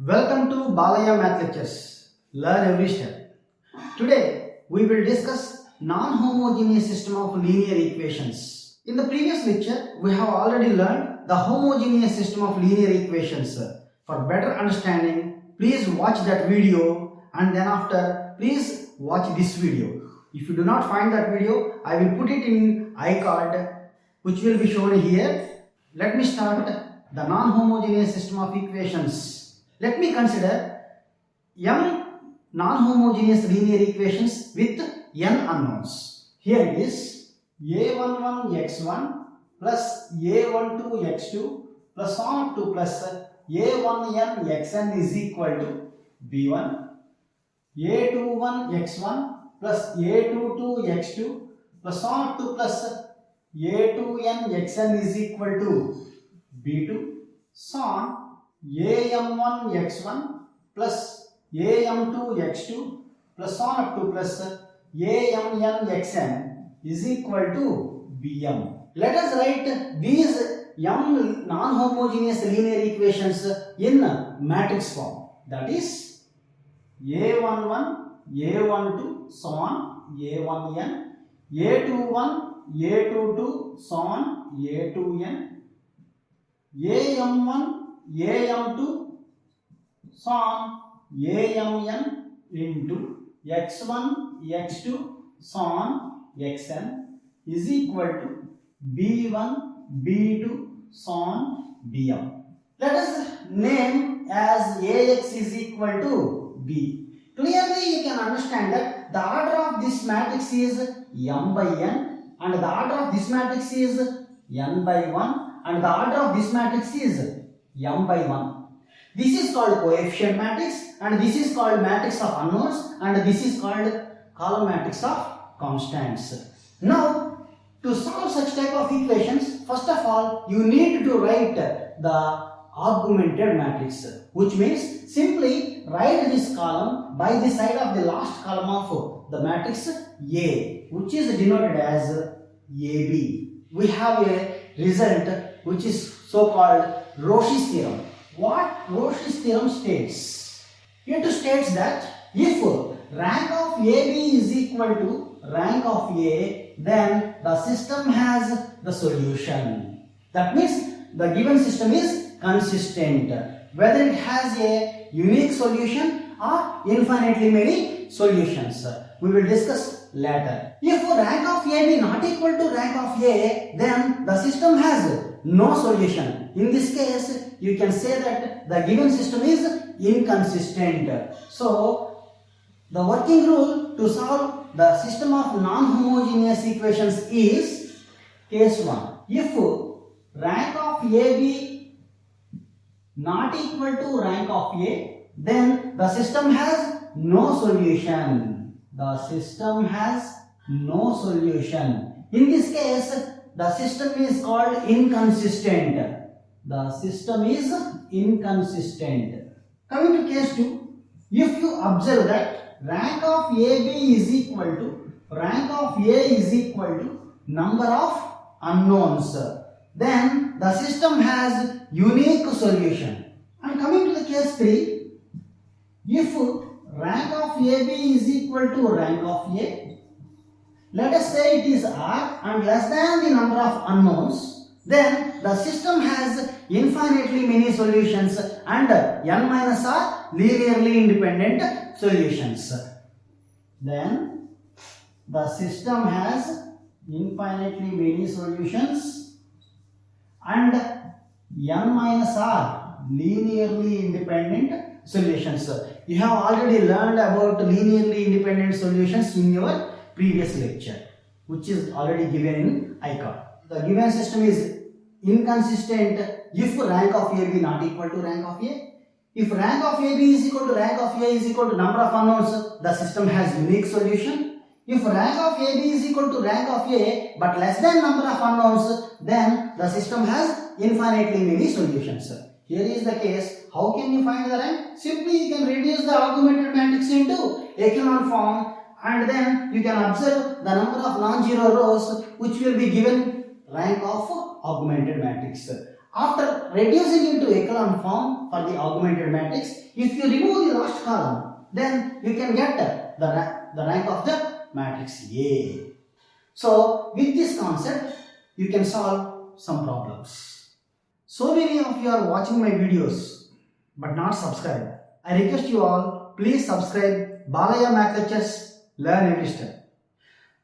Welcome to Balaya Math Lectures. Learn every step. Today we will discuss non-homogeneous system of linear equations. In the previous lecture we have already learned the homogeneous system of linear equations. For better understanding, please watch that video and then after please watch this video. If you do not find that video, I will put it in iCard which will be shown here. Let me start the non-homogeneous system of equations. Let me consider m non-homogeneous linear equations with n unknowns. Here it is a11x1 plus a12x2 plus on up to plus a1nxn is equal to b1, a21x1 plus a22x2 plus on up to plus a2nxn is equal to b2, so on am1x1 plus am2x2 plus on up to plus amnxn is equal to bm. Let us write these m non-homogeneous linear equations in matrix form. That is a11, a12, so on a1n, a21, a22, so on a2n, am1, am2, so on amn into x1, x2, so on xn is equal to b1, b2, so on bm. Let us name as ax is equal to b. Clearly you can understand that the order of this matrix is m by n and the order of this matrix is n by 1 and the order of this matrix is m by 1. This is called coefficient matrix and this is called matrix of unknowns and this is called column matrix of constants. Now to solve such type of equations, first of all you need to write the augmented matrix, which means simply write this column by the side of the last column of the matrix A, which is denoted as AB. We have a result which is so called Cauchy's theorem. What Cauchy's theorem states? It states that if rank of AB is equal to rank of A, then the system has the solution. That means the given system is consistent, whether it has a unique solution or infinitely many solutions. We will discuss later. If rank of AB not equal to rank of A, then the system has no solution. In this case, you can say that the given system is inconsistent. So, the working rule to solve the system of non-homogeneous equations is case 1. If rank of AB not equal to rank of A, then the system has no solution. The system has no solution. In this case, the system is called inconsistent. The system is inconsistent. Coming to case 2, if you observe that rank of AB is equal to rank of A is equal to number of unknowns, then the system has unique solution. And coming to the case 3, if rank of AB is equal to rank of A, let us say it is R and less than the number of unknowns, then the system has infinitely many solutions and n minus r linearly independent solutions. Then the system has infinitely many solutions and n minus r linearly independent solutions. You have already learned about linearly independent solutions in your previous lecture, which is already given in iCard. The given system is inconsistent if rank of AB not equal to rank of A. If rank of AB is equal to rank of A is equal to number of unknowns, the system has unique solution. If rank of AB is equal to rank of A but less than number of unknowns, then the system has infinitely many solutions. Here is the case. How can you find the rank? Simply you can reduce the augmented matrix into echelon form and then you can observe the number of non-zero rows which will be given rank of augmented matrix. After reducing into echelon form for the augmented matrix, if you remove the last column, then you can get the rank of the matrix A. So with this concept, you can solve some problems. So many of you are watching my videos but not subscribed. I request you all, please subscribe Balaya Math Lectures, learn every step.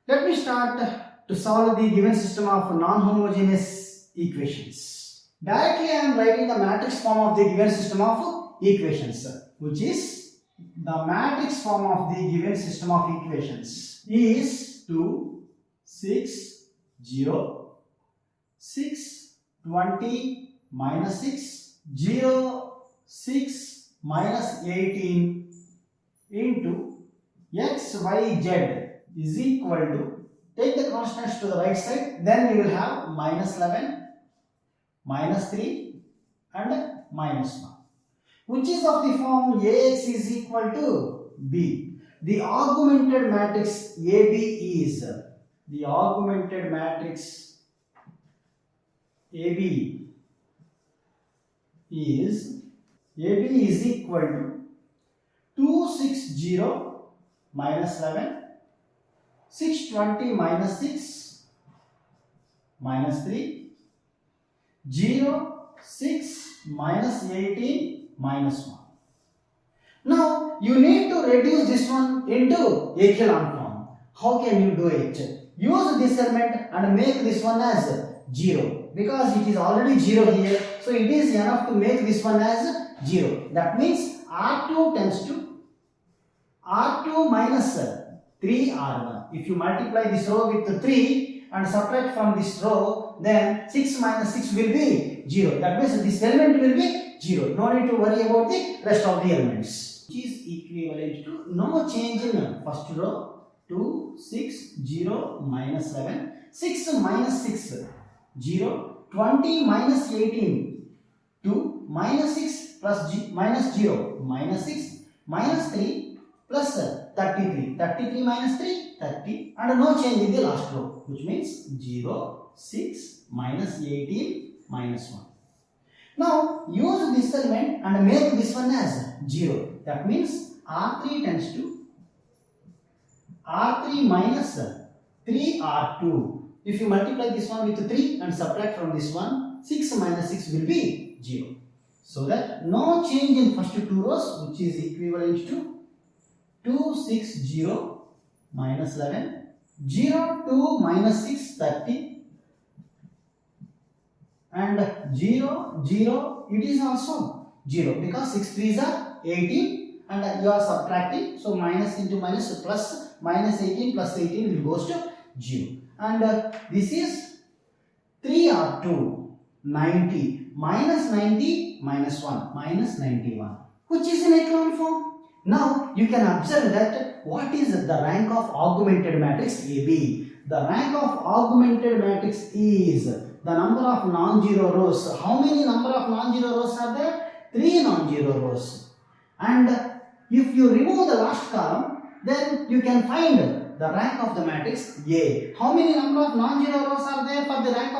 Let me start to solve the given system of non-homogeneous equations. Directly I am writing the matrix form of the given system of equations, which is the matrix form of the given system of equations is 2, 6, 0, 6, 20, minus 6, 0, 6, minus 18 into x, y, z is equal to, take the constants to the right side, then we will have minus 11, minus 3 and minus 1, which is of the form Ax is equal to B. The augmented matrix AB is, the augmented matrix AB is equal to 260 minus 11, 620 minus 6 minus 3, 0, 6 minus 18 minus 1. Now you need to reduce this one into echelon form. How can you do it? Use this element and make this one as 0, because it is already 0 here, so it is enough to make this one as 0. That means R2 tends to R2 minus 3R1. If you multiply this row with 3 and subtract from this row, then 6 minus 6 will be 0. That means this element will be 0. No need to worry about the rest of the elements, which is equivalent to no change in first row. 2, 6, 0, minus 11, 6 minus 6, 0, 20 minus 18, 2, minus 6 plus minus 0, minus 6, minus 3 plus 33, 33 minus 3, 30, and no change in the last row, which means 0, 6, minus 18, minus 1. Now use this element and make this one as 0. That means R3 tends to R3 minus 3R2. If you multiply this one with 3 and subtract from this one, 6 minus 6 will be 0. So that no change in first two rows, which is equivalent to 260 minus 11, 0, 2 minus 6, 30, and 0, 0, it is also 0, because 6 3s are 18 and you are subtracting, so minus into minus plus, minus 18 plus 18 will goes to 0. And this is 3R2, 90, minus 90, minus 1, minus 91, which is in echelon form. Now you can observe that what is the rank of augmented matrix AB. The rank of augmented matrix is the number of non-zero rows. How many number of non-zero rows are there? 3 non-zero rows. And if you remove the last column, then you can find the rank of the matrix A. How many number of non-zero rows are there for the rank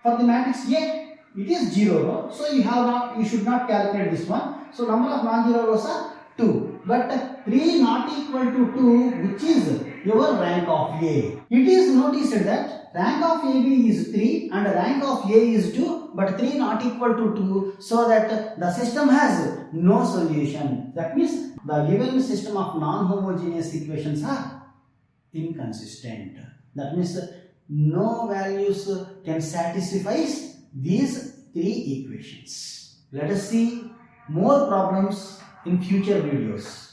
of the matrix A? It is 0 row. So you should not calculate this one. So number of non-zero rows are 2. But 3 not equal to 2, which is your rank of A. It is noticed that rank of AB is 3 and rank of A is 2, but 3 not equal to 2, so that the system has no solution. That means the given system of non-homogeneous equations are inconsistent. That means no values can satisfy these 3 equations. Let us see more problems in future videos.